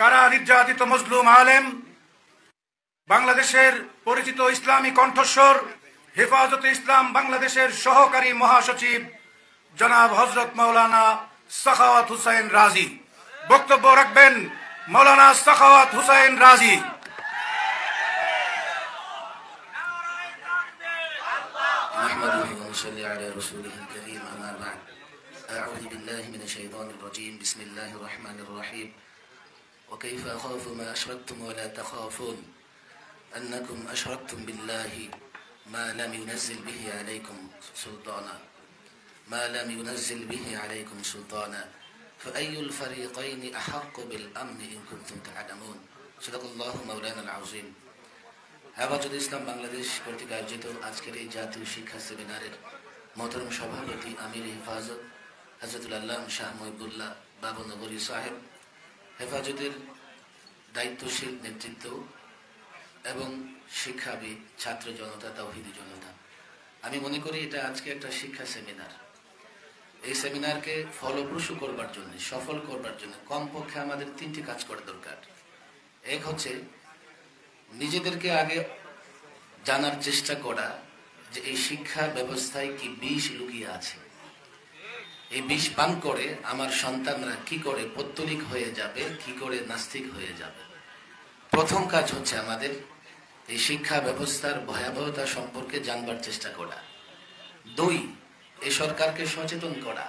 কারা নির্যাতিত মজলুম আলেম, বাংলাদেশের পরিচিত ইসলামী কণ্ঠস্বর হেফাজতে ইসলাম বাংলাদেশের সহকারী মহাসচিব জনাব হযরত মাওলানা সাখাওয়াত হুসাইন রাজি। বক্তব্য রাখবেন মাওলানা সাখাওয়াত হুসাইন রাজি। أعوذ بالله من الشيطان الرجيم بسم الله الرحمن الرحيم وكيف أخاف ما أشركتم ولا تخافون أنكم أشركتم بالله ما لم ينزل به عليكم سلطانا فأي الفريقين أحق بالأمن إن كنتم تعلمون صدق الله مولانا العظيم। হেফাজতে ইসলাম বাংলাদেশ কর্তৃক আয়োজিত আজকের এই জাতীয় শিক্ষা সেমিনারের মোহতরম সভাপতি আমির হেফাজত হযরতুল আল্লামা শাহ মহিবুল্লাহ বাবনগরী সাহেব, হেফাজতের দায়িত্বশীল নেতৃত্ব এবং শিক্ষাবিদ, ছাত্র জনতা, তাওহীদি জনতা, আমি মনে করি এটা আজকে একটা শিক্ষা সেমিনার। এই সেমিনারকে ফলপ্রসূ করবার জন্য, সফল করবার জন্য কমপক্ষে আমাদের তিনটি কাজ করা দরকার। এক হচ্ছে নিজেদেরকে আগে জানার চেষ্টা করা যে এই শিক্ষা ব্যবস্থায় কি বিষ লুকিয়ে আছে। এই বিষ পান করে আমার সন্তানরা কি করে পৌত্তলিক হয়ে যাবে, কি করে নাস্তিক হয়ে যাবে। প্রথম কাজ হচ্ছে আমাদের এই শিক্ষা ব্যবস্থার ভয়াবহতা সম্পর্কে জানবার চেষ্টা করা। দুই, এই সরকারকে সচেতন করা,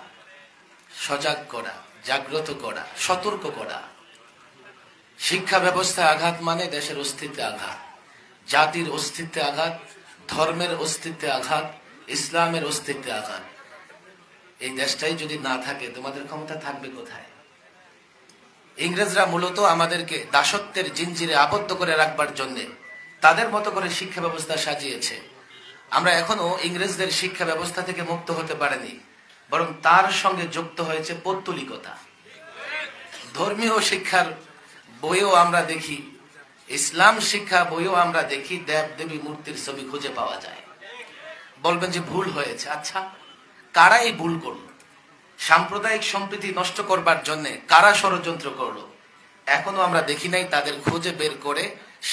সজাগ করা, জাগ্রত করা, সতর্ক করা। শিক্ষা ব্যবস্থা আঘাত মানে দেশের অস্তিত্বে আঘাত, জাতির অস্তিত্বে আঘাত, ধর্মের অস্তিত্বে আঘাত, ইসলামের অস্তিত্বে আঘাত। এই দেশটাই যদি না থাকে তোমাদের ক্ষমতা থাকবে কোথায়? ইংরেজরা মূলত আমাদেরকে দাসত্বের জিঞ্জিরে আবদ্ধ করে রাখবার জন্য তাদের মতো করে শিক্ষা ব্যবস্থা সাজিয়েছে। আমরা এখনো ইংরেজদের শিক্ষা ব্যবস্থা থেকে মুক্ত হতে পারিনি, বরং তার সঙ্গে যুক্ত হয়েছে পৌত্তলিকতা। ধর্মীয় শিক্ষার বইও আমরা দেখি, ইসলাম শিক্ষা বইও আমরা দেখি, দেব দেবী মূর্তির ছবি খুঁজে পাওয়া যায়। বলবেন যে ভুল হয়েছে। আচ্ছা, কারা এই ভুল করলো? সাম্প্রদায়িক সম্প্রীতি নষ্ট করবার জন্য কারা ষড়যন্ত্র করলো? এখনো আমরা দেখি নাই তাদের খুঁজে বের করে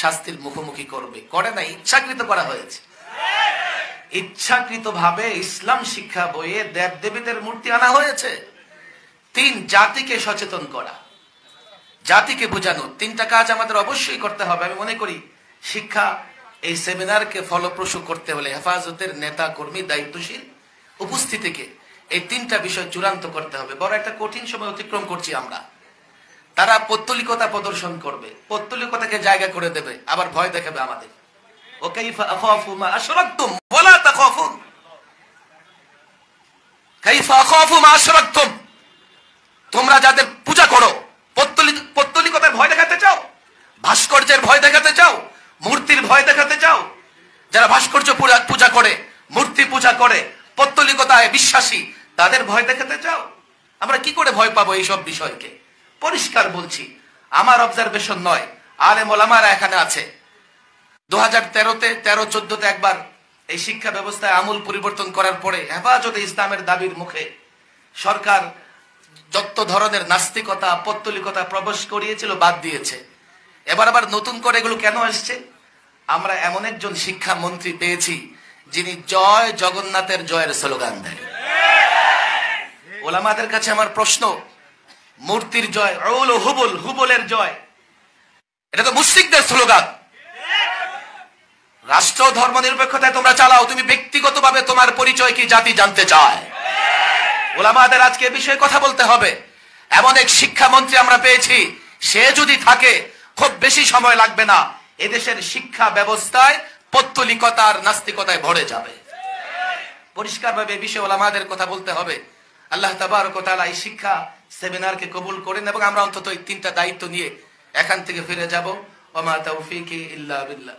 শাস্তির মুখোমুখি করবে। করে নাই, ইচ্ছাকৃত করা হয়েছে। ইচ্ছাকৃত ভাবে ইসলাম শিক্ষা বইয়ে দেব দেবীদের মূর্তি আনা হয়েছে। তিন, জাতিকে সচেতন করা, জাতিকে বোঝানো। তিনটা কাজ আমাদের অবশ্যই করতে হবে। আমি মনে করি শিক্ষা এই সেমিনারকে ফলপ্রসূ করতে হলে হেফাজতের নেতা কর্মী দায়িত্বশীল উপস্থিতিকে এই তিনটা বিষয় চূড়ান্ত করতে হবে। বড় একটা কঠিন সময় অতিক্রম করছি আমরা। তারা পৌত্তলিকতা প্রদর্শন করবে, পৌত্তলিকতাকে জায়গা করে দেবে, আবার ভয় দেখাবে আমাদের। ওয়াকাইফা আখাফু মা আশরাকতুম ওয়ালা তাখাফুন, কাইফা আখাফু মা আশরাকতুম, তোমরা যাদের পূজা করো, পৌত্তলিকতার ভয় দেখাতে চাও, ভাস্কর্যের ভয় দেখাতে চাও, মূর্তির ভয় দেখাতে চাও, যারা ভাস্কর্য পূজা করে, মূর্তি পূজা করে, পৌত্তলিকতায় বিশ্বাসী, তাদের ভয় দেখাতে চাও। আমরা কি করে ভয় পাবো এইসব বিষয়কে? পরিষ্কার বলছি, আমার অবজারভেশন নয়, আলেম ওলামারা এখানে আছে। 2013-তে 13-14-তে একবার এই শিক্ষা ব্যবস্থায় আমূল পরিবর্তন করার পরে হেফাজতে ইসলামের দাবির মুখে সরকার যত ধরনের নাস্তিকতা, পৌত্তলিকতা প্রবেশ করিয়েছিল বাদ দিয়েছে। এবার আবার নতুন করে এগুলো কেন আসছে? আমরা এমন একজন শিক্ষা মন্ত্রী পেয়েছি যিনি জয় জগন্নাথের জয়ের স্লোগান দেয়। ওলামাদের কাছে আমার প্রশ্ন, মূর্তির জয়, হুবল, হুবলের জয়, এটা তো মুশরিকদের স্লোগান। রাষ্ট্র ধর্ম নিরপেক্ষতায় তোমরা চালাও, তুমি ব্যক্তিগতভাবে তোমার পরিচয় কি জাতি জানতে চায়? ওলামাদের আজকে এ বিষয়ে কথা বলতে হবে। এমন এক শিক্ষামন্ত্রী আমরা পেয়েছি, সে যদি থাকে খুব বেশি সময় লাগবে না, এদেশের শিক্ষা ব্যবস্থায় পৌত্তলিকতার নাস্তিকতায় ভরে যাবে। পরিষ্কারভাবে এই বিষয়ে ওলামাদের কথা বলতে হবে। আল্লাহ তাবারক ওয়া তাআলা এই শিক্ষা সেমিনারকে কবুল করেন এবং আমরা অন্তত এই তিনটা দায়িত্ব নিয়ে এখান থেকে ফিরে যাব। ওয়া মা তাওফীকি ইল্লা বিল্লাহ।